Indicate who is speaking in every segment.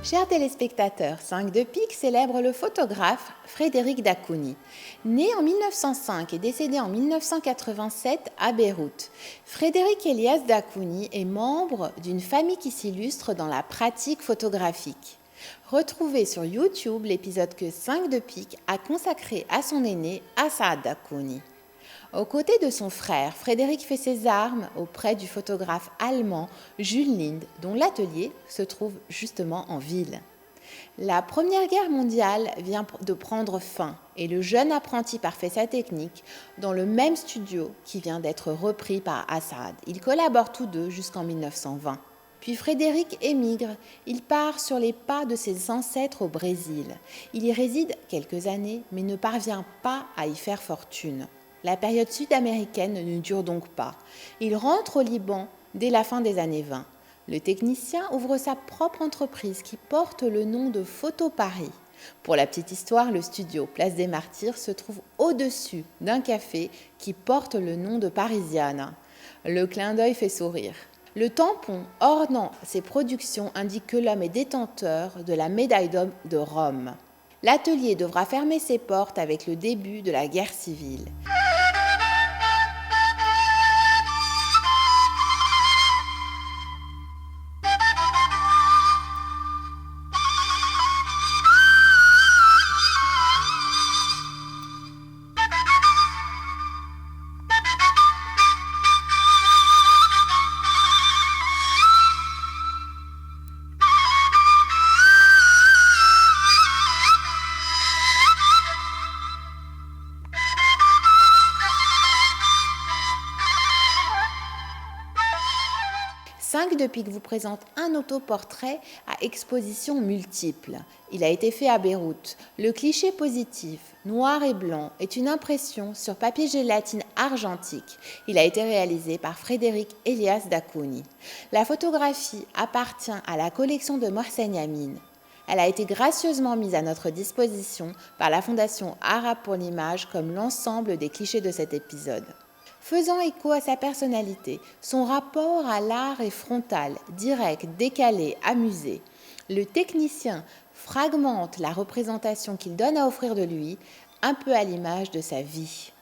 Speaker 1: Chers téléspectateurs, 5 de pique célèbre le photographe Frédéric Dacouni. Né en 1905 et décédé en 1987 à Beyrouth, Frédéric Elias Dacouni est membre d'une famille qui s'illustre dans la pratique photographique. Retrouvez sur YouTube l'épisode que 5 de pique a consacré à son aîné Assaad Dacouni. Aux côtés de son frère, Frédéric fait ses armes auprès du photographe allemand Jules Linde, dont l'atelier se trouve justement en ville. La Première Guerre mondiale vient de prendre fin et le jeune apprenti parfait sa technique dans le même studio qui vient d'être repris par Assaad. Ils collaborent tous deux jusqu'en 1920. Puis Frédéric émigre, il part sur les pas de ses ancêtres au Brésil. Il y réside quelques années mais ne parvient pas à y faire fortune. La période sud-américaine ne dure donc pas. Il rentre au Liban dès la fin des années 20. Le technicien ouvre sa propre entreprise qui porte le nom de Photo Paris. Pour la petite histoire, le studio Place des Martyrs se trouve au-dessus d'un café qui porte le nom de Parisiana. Le clin d'œil fait sourire. Le tampon ornant ses productions indique que l'homme est détenteur de la médaille d'homme de Rome. L'atelier devra fermer ses portes avec le début de la guerre civile. Cinq de pique vous présente un autoportrait à exposition multiple. Il a été fait à Beyrouth. Le cliché positif, noir et blanc, est une impression sur papier gélatine argentique. Il a été réalisé par Frédéric Elias Dacouni. La photographie appartient à la collection de Mohsen Yamin. Elle a été gracieusement mise à notre disposition par la Fondation Arabe pour l'image comme l'ensemble des clichés de cet épisode. Faisant écho à sa personnalité, son rapport à l'art est frontal, direct, décalé, amusé. Le technicien fragmente la représentation qu'il donne à offrir de lui, un peu à l'image de sa vie.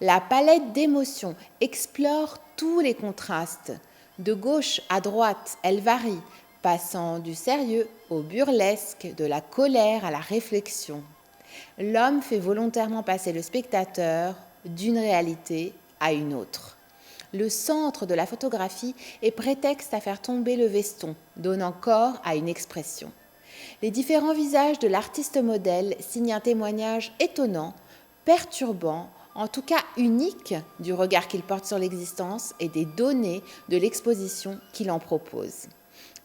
Speaker 1: La palette d'émotions explore tous les contrastes. De gauche à droite, elle varie, passant du sérieux au burlesque, de la colère à la réflexion. L'homme fait volontairement passer le spectateur d'une réalité à une autre. Le centre de la photographie est prétexte à faire tomber le veston, donnant corps à une expression. Les différents visages de l'artiste modèle signent un témoignage étonnant, perturbant, en tout cas unique du regard qu'il porte sur l'existence et des données de l'exposition qu'il en propose.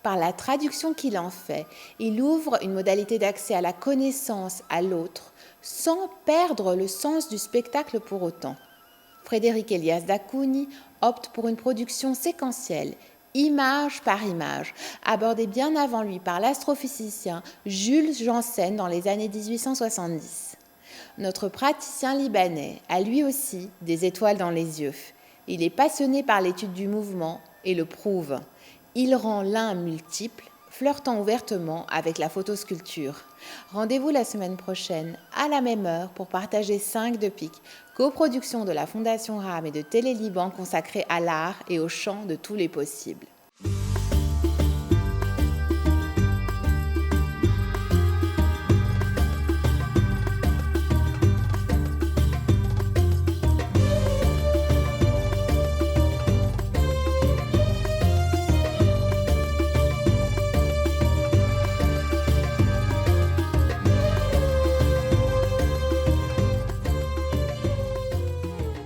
Speaker 1: Par la traduction qu'il en fait, il ouvre une modalité d'accès à la connaissance à l'autre sans perdre le sens du spectacle pour autant. Frédéric Elias Dacouni opte pour une production séquentielle, image par image, abordée bien avant lui par l'astrophysicien Jules Janssen dans les années 1870. Notre praticien libanais a lui aussi des étoiles dans les yeux. Il est passionné par l'étude du mouvement et le prouve. Il rend l'un multiple, flirtant ouvertement avec la photosculpture. Rendez-vous la semaine prochaine à la même heure pour partager 5 de pique, coproduction de la Fondation RAM et de Télé Liban consacrée à l'art et au chant de tous les possibles.